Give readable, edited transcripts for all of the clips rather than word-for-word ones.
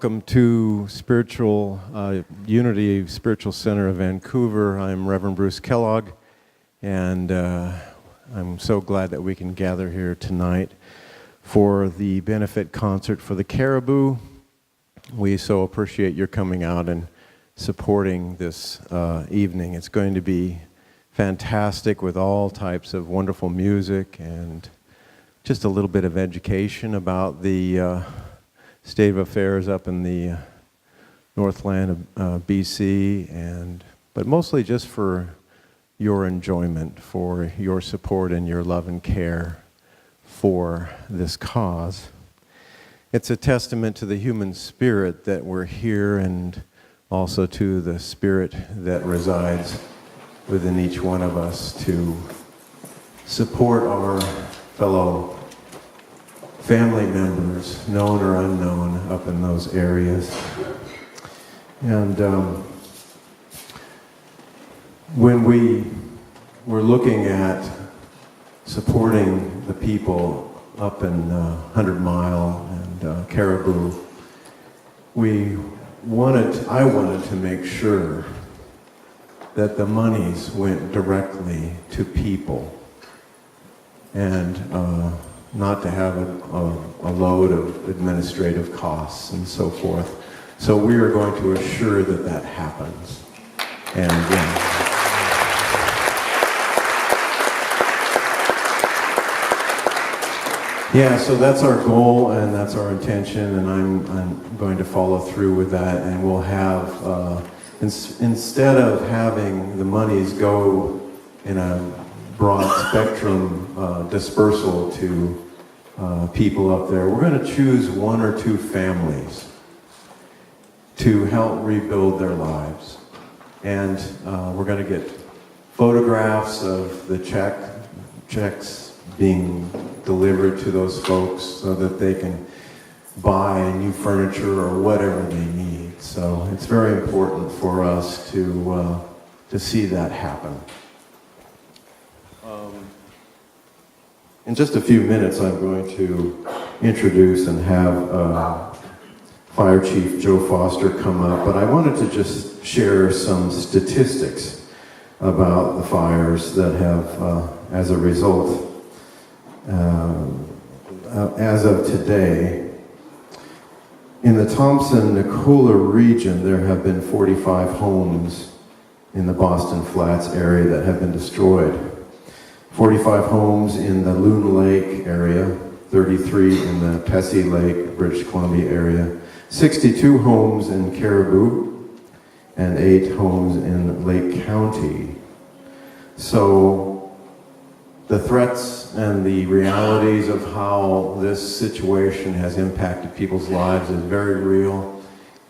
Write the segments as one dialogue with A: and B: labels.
A: Welcome to Spiritual Unity Spiritual Center of Vancouver. I'm Reverend Bruce Kellogg, and I'm so glad that we can gather here tonight for the benefit concert for the Cariboo. We so appreciate your coming out and supporting this evening. It's going to be fantastic with all types of wonderful music and just a little bit of education about the state of affairs up in the Northland of BC, but mostly just for your enjoyment, for your support and your love and care for this cause. It's a testament to the human spirit that we're here, and also to the spirit that resides within each one of us to support our fellow family members, known or unknown, up in those areas. And when we were looking at supporting the people up in 100 Mile and Cariboo, I wanted to make sure that the monies went directly to people and not to have a load of administrative costs and so forth. So we are going to assure that that happens. And yeah, so that's our goal and that's our intention, and I'm going to follow through with that, and we'll have, instead of having the monies go in a broad spectrum dispersal to people up there, we're going to choose one or two families to help rebuild their lives. And we're going to get photographs of the checks being delivered to those folks so that they can buy new furniture or whatever they need. So it's very important for us to see that happen. In just a few minutes, I'm going to introduce and have Fire Chief Joe Foster come up, but I wanted to just share some statistics about the fires that have, as a result, as of today, in the Thompson-Nicola region, there have been 45 homes in the Boston Flats area that have been destroyed. 45 homes in the Loon Lake area, 33 in the Pesce Lake, British Columbia area, 62 homes in Cariboo, and 8 homes in Lake County. So the threats and the realities of how this situation has impacted people's lives is very real,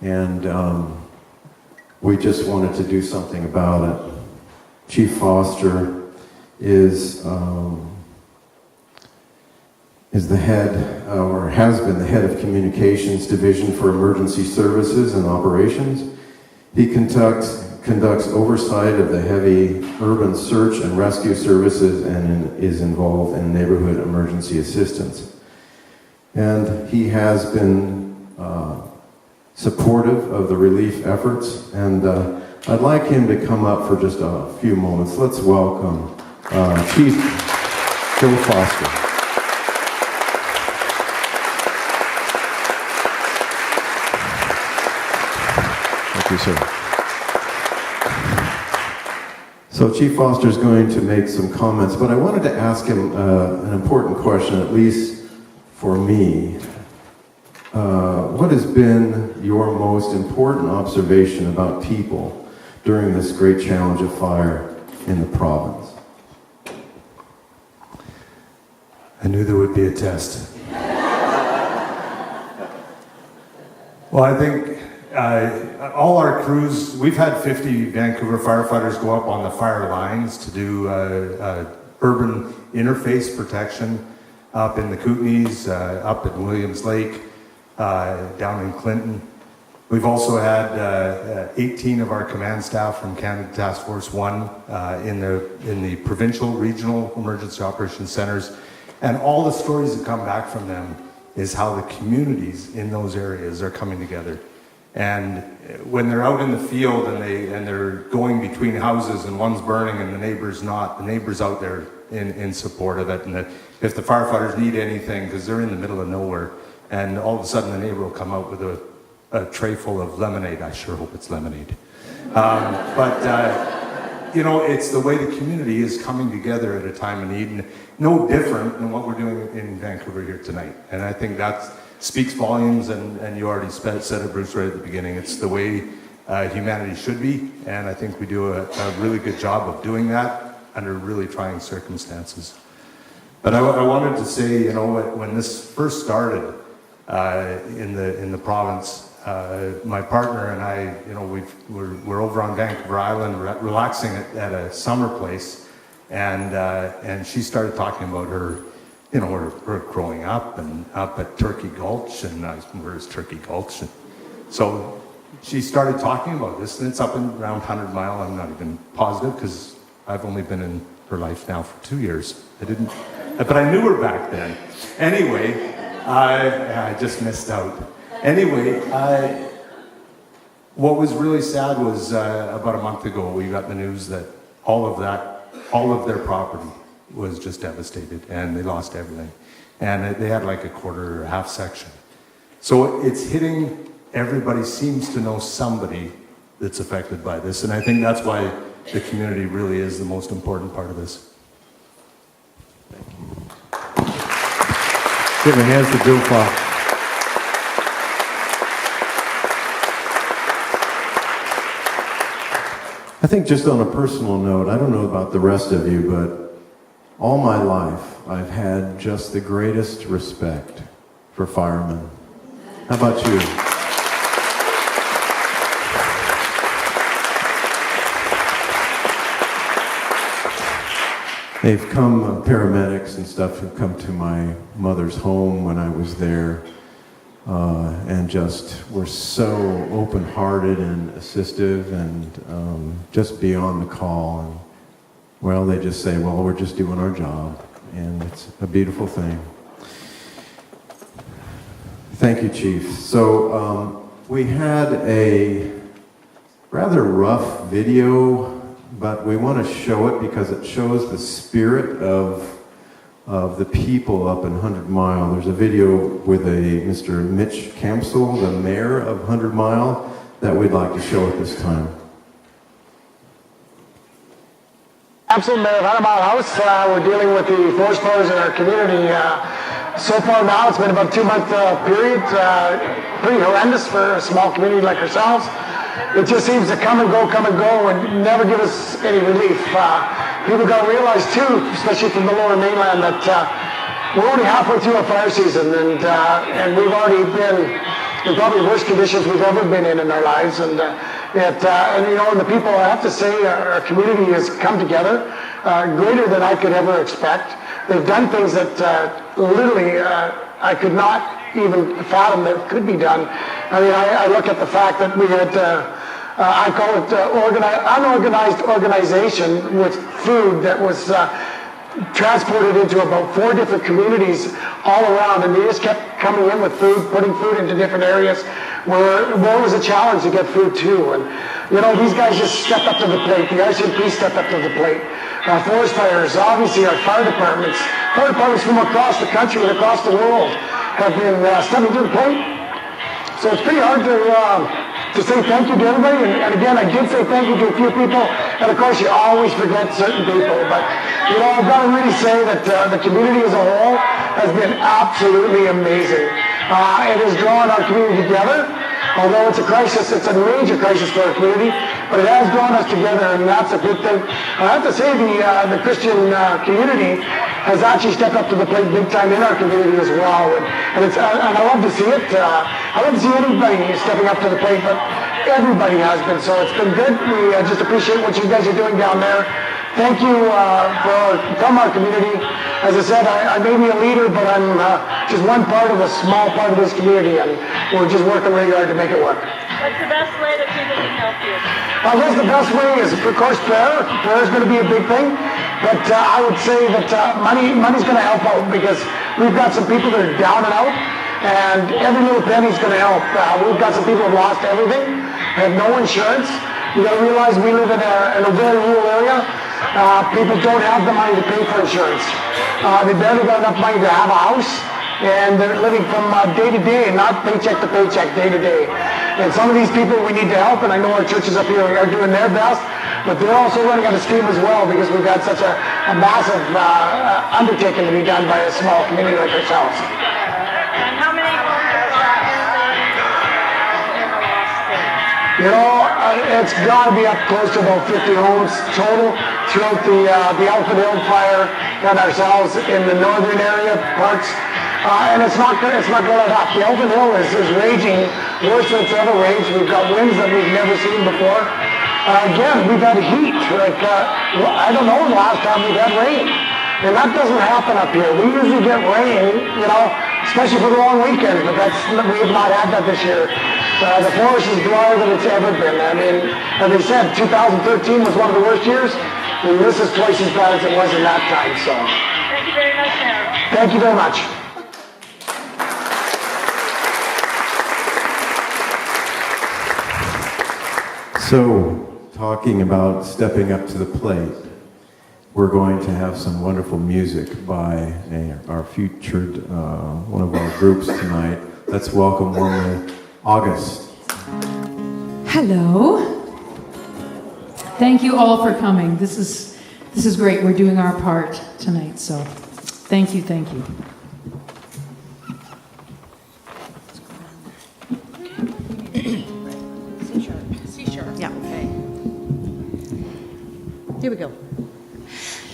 A: and we just wanted to do something about it. Chief Foster is the head, or has been the head of Communications Division for Emergency Services and Operations. He conducts oversight of the heavy urban search and rescue services and is involved in neighborhood emergency assistance. And he has been supportive of the relief efforts, and I'd like him to come up for just a few moments. Let's welcome Chief Joe Foster. Thank you, sir. So Chief Foster is going to make some comments, but I wanted to ask him an important question, at least for me. What has been your most important observation about people during this great challenge of fire in the province?
B: I knew there would be a test. Well, I think all our crews, we've had 50 Vancouver firefighters go up on the fire lines to do urban interface protection up in the Kootenays, up at Williams Lake, down in Clinton. We've also had 18 of our command staff from Canada Task Force 1 in the provincial, regional emergency operations centers. And all the stories that come back from them is how the communities in those areas are coming together. And when they're out in the field and they're going between houses and one's burning and the neighbor's not, the neighbor's out there in support of it. And if the firefighters need anything, because they're in the middle of nowhere, and all of a sudden the neighbor will come out with a tray full of lemonade. I sure hope it's lemonade. It's the way the community is coming together at a time of need, and no different than what we're doing in Vancouver here tonight. And I think that speaks volumes, and you already said it, Bruce, right at the beginning. It's the way humanity should be, and I think we do a really good job of doing that under really trying circumstances. But I wanted to say, when this first started in the province, my partner and I, we're over on Vancouver Island relaxing at a summer place, and she started talking about her growing up and up at Turkey Gulch, and where's Turkey Gulch? And so she started talking about this, and it's up and around 100 Mile. I'm not even positive because I've only been in her life now for 2 years. But I knew her back then. Anyway, I just missed out. Anyway, what was really sad was about a month ago we got the news that all of their property was just devastated, and they lost everything. And they had like a quarter or a half section. So it's hitting everybody, seems to know somebody that's affected by this. And I think that's why the community really is the most important part of this.
A: Thank you. Give a hand to Bill Fox. I think just on a personal note, I don't know about the rest of you, but all my life I've had just the greatest respect for firemen. How about you? They've come, paramedics and stuff have come to my mother's home when I was there, and just were so open-hearted and assistive and just beyond the call. And, well, they just say, well, we're just doing our job, and it's a beautiful thing. Thank you, Chief. So we had a rather rough video, but we want to show it because it shows the spirit of the people up in 100 Mile. There's a video with Mr. Mitch Campsell, the mayor of 100 Mile, that we'd like to show at this time.
C: Campsell, mayor of 100 Mile House. We're dealing with the forest fires in our community. So far now, it's been about a 2-month period. Pretty horrendous for a small community like ourselves. It just seems to come and go, and never give us any relief. People got to realize too, especially from the lower mainland, that we're only halfway through our fire season, and we've already been in probably the worst conditions we've ever been in our lives. And the people, I have to say, our community has come together greater than I could ever expect. They've done things that literally I could not even fathom that could be done. I mean, I look at the fact that we had, I call it unorganized organization with food that was transported into about 4 different communities all around, and they just kept coming in with food, putting food into different areas where it was a challenge to get food too. And these guys just stepped up to the plate. The ICMP stepped up to the plate. Forest fires, obviously our fire departments from across the country and across the world have been stepping to the plate. So it's pretty hard to say thank you to everybody. And again, I did say thank you to a few people, and of course you always forget certain people. But I've got to really say that the community as a whole has been absolutely amazing. It has drawn our community together. Although it's a crisis, it's a major crisis for our community, but it has drawn us together, and that's a good thing. I have to say the Christian community has actually stepped up to the plate big time in our community as well, and I love to see it. I love to see anybody stepping up to the plate, but everybody has been, so it's been good. We just appreciate what you guys are doing down there. Thank you from our community. As I said, I may be a leader, but I'm just one part of a small part of this community, and we're just working really hard to make it work.
D: What's the best way that people can help you?
C: I guess the best way is, of course, prayer. Prayer is going to be a big thing, but I would say that money's going to help out, because we've got some people that are down and out. and every little penny's going to help. We've got some people who have lost everything, have no insurance. You got to realize we live in a very rural area. People don't have the money to pay for insurance. They barely got enough money to have a house, and they're living from day to day, not paycheck to paycheck, day to day. And some of these people we need to help, and I know our churches up here are doing their best, but they're also running out of steam as well because we've got such a massive undertaking to be done by a small community like ourselves.
D: And how many homes are lost in the lost state?
C: You know, it's got to be up close to about 50 homes total throughout the Elephant Hill fire and ourselves in the northern area parts. And it's not going to let up. The Elephant Hill is raging worse than it's ever raged. We've got winds that we've never seen before. Again, we've had heat. I don't know the last time we've had rain. And that doesn't happen up here. We usually get rain, you know, especially for the long weekends, but we have not had that this year. The forest is drier than it's ever been. I mean, as they said, 2013 was one of the worst years, and this is twice as bad as it was in that time. So,
D: Thank you very much, Mayor.
C: thank you very much.
A: So, talking about stepping up to the plate, we're going to have some wonderful music by our featured one of our groups tonight. Let's welcome warmly August.
E: Hello. Thank you all for coming. This is great. We're doing our part tonight, so thank you, thank you.
F: C-sharp. Yeah. Okay. Here we go.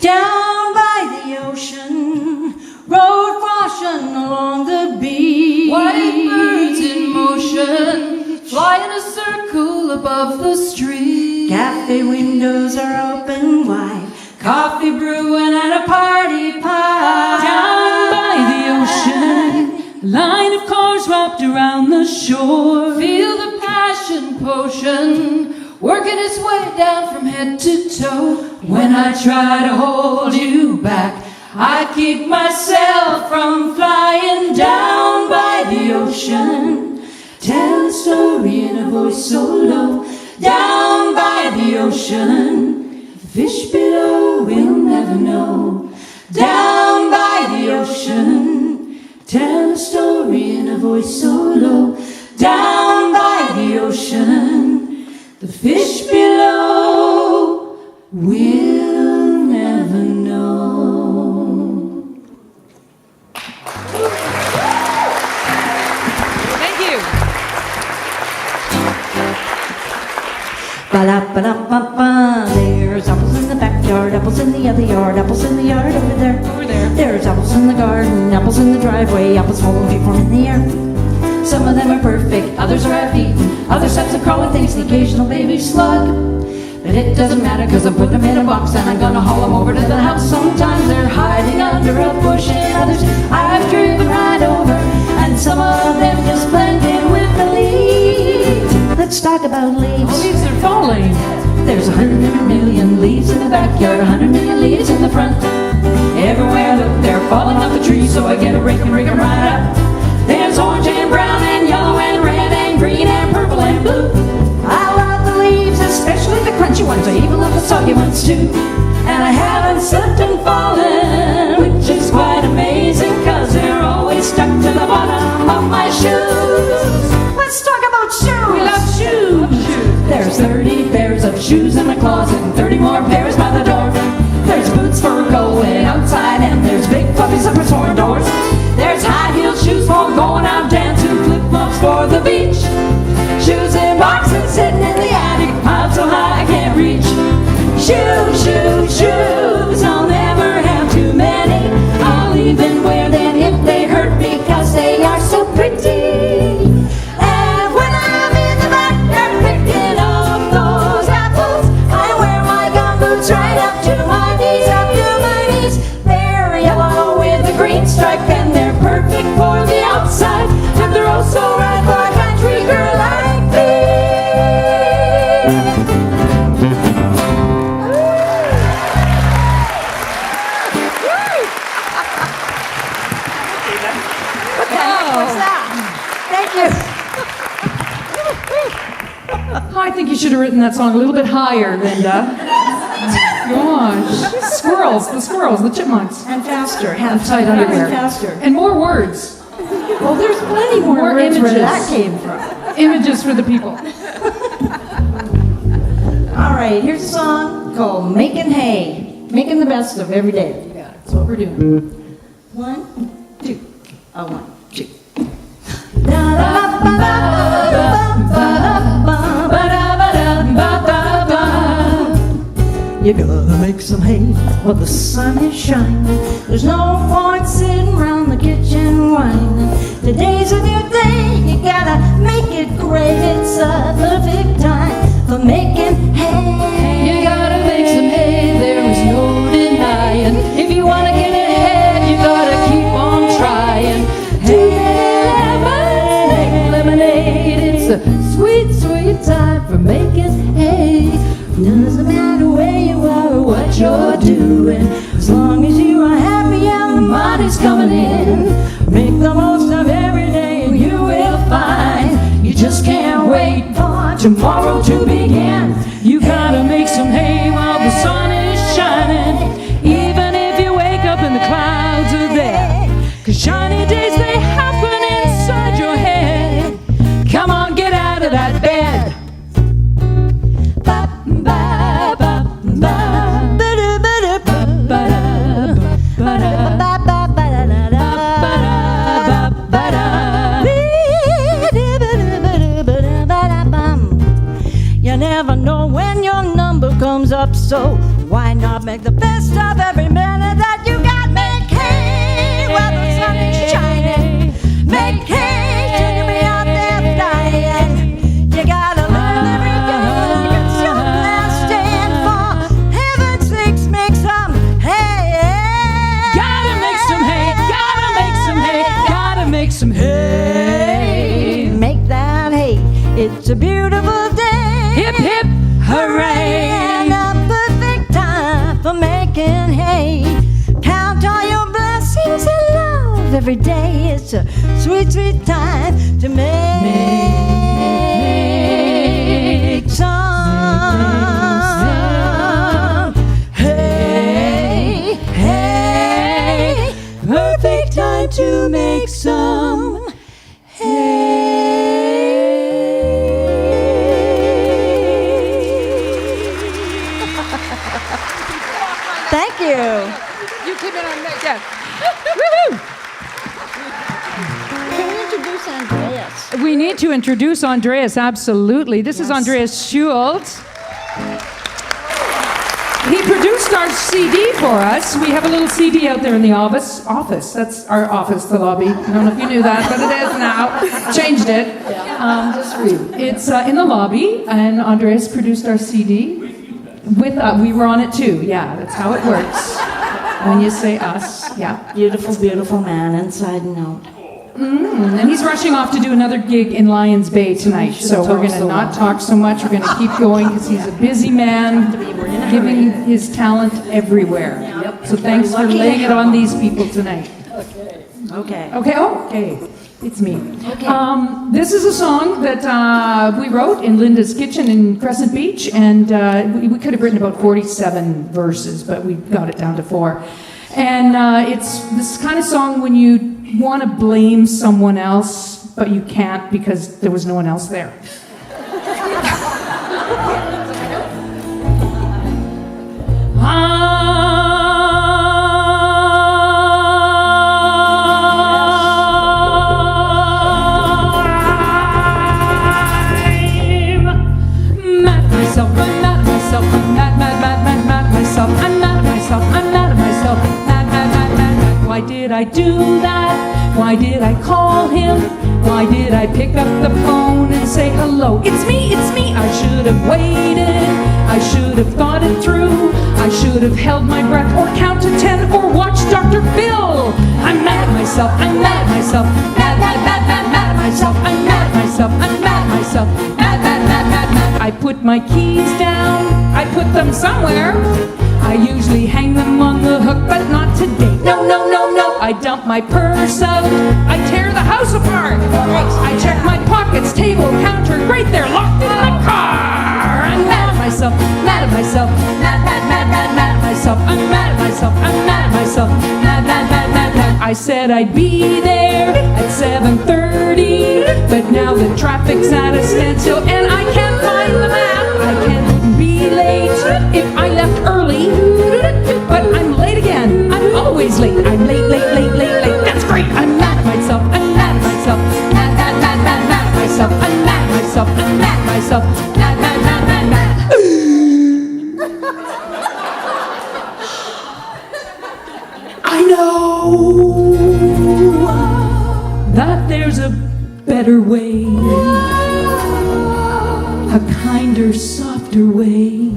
G: Down by the ocean, road washing along the beach.
H: White birds in motion, fly in a circle above the street.
G: Cafe windows are open wide,
H: Coffee brewing at a party pie.
G: down by the ocean, line of cars wrapped around the shore.
H: Feel the passion potion working its way down from head to toe.
G: When I try to hold you back, I keep myself from flying. Down by the ocean, tell a story in a voice so low. Down by the ocean, the fish below will never know. Down by the ocean, tell a story in a voice so low. Down by the ocean, the fish below will never know.
F: Thank you.
G: Ba-da-ba-da-ba-ba. There's apples in the backyard, apples in the other yard, apples in the yard over there.
F: Over there.
G: There's apples in the garden, apples in the driveway, apples falling freeform in the air. Some of them are perfect, others are half-eaten, others have some crawling things, the occasional baby slug. But it doesn't matter, cause I'm putting them in a box and I'm gonna haul them over to the house. Sometimes they're hiding under a bush and others I've driven right over, and some of them just blend in with the leaves. Let's talk about leaves.
E: The leaves are falling.
G: There's 100 million leaves in the backyard, 100 million leaves in the front. Everywhere I look, they're falling off the trees, so I get a rake and rig 'em right up. There's orange and brown and yellow and red and green and purple and blue. I love the leaves, especially the crunchy ones. I even love the soggy ones too. And I haven't slipped and fallen, which is quite amazing, cause they're always stuck to the bottom of my shoes. Let's talk about shoes.
E: We love shoes.
G: There's 30 pairs of shoes in my closet and 30 more pairs by the door. There's boots for going outside and there's big fluffy slippers for indoors. There's high-heeled shoes for going out dancing, flip-flops for the beach. Shoes in boxes sitting in the attic, piled so high I can't reach. Shoes, shoes, shoes, I'll never have too many. I'll even wear them if they hurt because they are so pretty. And when I'm in the backyard picking up those apples, I wear my gumboots right
E: I think you should have written that song a little bit higher, Linda. Gosh. Squirrels, the chipmunks.
I: And faster.
E: Tight underwear.
I: Faster.
E: And more words.
I: Well, there's plenty more words
E: images.
I: where that came from.
E: Images for the people.
I: All right, here's a song called Making Hay. Making the best of every day.
E: Yeah, that's what we're doing.
I: 1, 2. 1, 2. You gotta make some hay while the sun is shining. There's no point sitting around the kitchen whining. Today's a new day, you gotta make it great. It's a perfect time for making hay.
H: You gotta make some hay, there is no denying. If you wanna get ahead, you gotta keep on trying. Hey, lemonade, it's a sweet, sweet time for making hay. Doesn't matter where you are or what you're doing, as long as you are happy and the money's coming in. Make the most of every day and you will find you just can't wait for tomorrow to begin. You gotta make some hay while the sun is shining, even if you wake up and the clouds are there. 'Cause shiny days, they happen inside your head. Come on, get out of that bed.
I: You never know when your number comes up, so why not make the best of every minute that you got? Make hay while the sun is shining. Make hay till you be out there dying. You gotta live every day, it's your last day, and for heaven's sakes, make some hay.
H: Gotta make some hay, gotta make some hay, gotta make some hay.
I: Make that hay, it's a beautiful day.
H: Hip, hip, hooray!
I: And a perfect time for making hay. Count all your blessings and love every day. It's a sweet, sweet time to make some hay. Hey, perfect time to make some Thank you.
H: You came in on that, yeah.
I: Can we introduce Andreas?
E: We need to introduce Andreas, absolutely. This is Andreas Schultz. He produced our CD for us. We have a little CD out there in the office. That's our office, the lobby. I don't know if you knew that, but it is now. Changed it.
I: Just for you.
E: It's in the lobby, and Andreas produced our CD. We were on it too. Yeah, that's how it works. When you say us, yeah.
I: Beautiful, beautiful man, inside and out.
E: And he's rushing off to do another gig in Lions Bay tonight. So we're going to not talk so much. We're going to keep going because he's a busy man, giving his talent everywhere. So thanks for laying it on these people tonight. Okay. It's me. This is a song that we wrote in Linda's kitchen in Crescent Beach, and we could have written about 47 verses, but we got it down to 4. And it's this kind of song when you want to blame someone else, but you can't because there was no one else there. Why did I do that? Why did I call him? Why did I pick up the phone and say hello? It's me, I should have waited. I should have thought it through. I should have held my breath or count to 10 or watched Dr. Phil. I'm mad at myself, I'm mad at myself. Mad at myself. I'm mad at myself, I'm mad at myself. Mad. I put my keys down, I put them somewhere. I usually hang them on the hook, but not today. No. I dump my purse out. I tear the house apart. I check my pockets, table, counter. Great, they're locked in the car. myself, mad, mad, mad, mad, mad. I said I'd be there at 7:30, but now the traffic's at a standstill and I can't find the map. I can't be late if I left early, but I'm late again. I'm always late. I'm late, late, late, late, late. That's great. I'm mad at myself. I'm mad at myself. Mad, mad, mad, mad, mad at myself. I'm mad at myself. I'm mad at myself. Mad, mad, mad, mad, mad. I know that there's a better way, a kinder, softer way,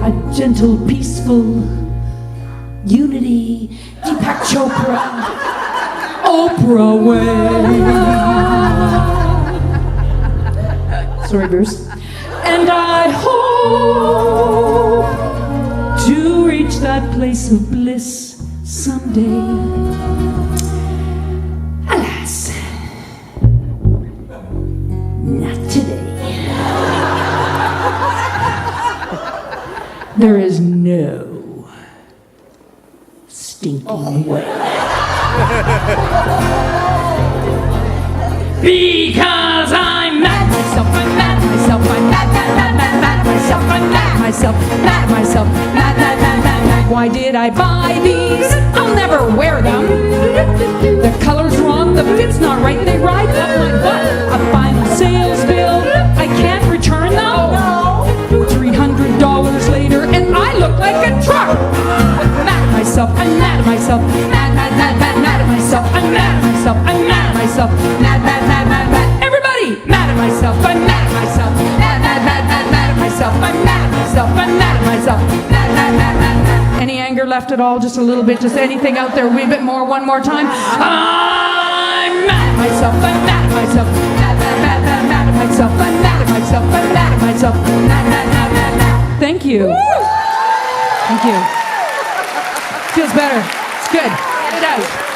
E: a gentle, peaceful unity, Deepak Chopra, Oprah way. Sorry, Bruce. And I hope to reach that place of bliss someday. Alas, not today. There is no stinking way. Because I'm mad at myself, I'm mad at myself, I'm mad, mad, mad, mad, mad at myself, I'm mad at myself, mad at myself, mad, mad, mad, mad, mad. Why did I buy these? I'll never wear them. The color's wrong, the fit's not right, they ride up my butt. A final sales bill, I can't return them. $300 later, and I look like a truck. I'm mad at myself, I'm mad at myself, mad, mad, mad, mad, mad at myself, I'm mad at myself, I'm mad at myself, mad, mad, mad, mad, mad. Everybody, mad at myself, I'm mad at myself, mad, mad, mad, mad, mad at myself, I'm mad at myself, I'm mad at myself, mad, mad, mad, mad, mad. Any anger left at all? Just a little bit, just anything out there, a wee bit more, one more time. I'm mad at myself, I'm mad at myself, mad, mad, mad, mad, mad at myself, I'm mad at myself, I'm mad at myself, mad, mad, mad, mad, mad. Thank you. Thank you. Feels better. It's good. It does.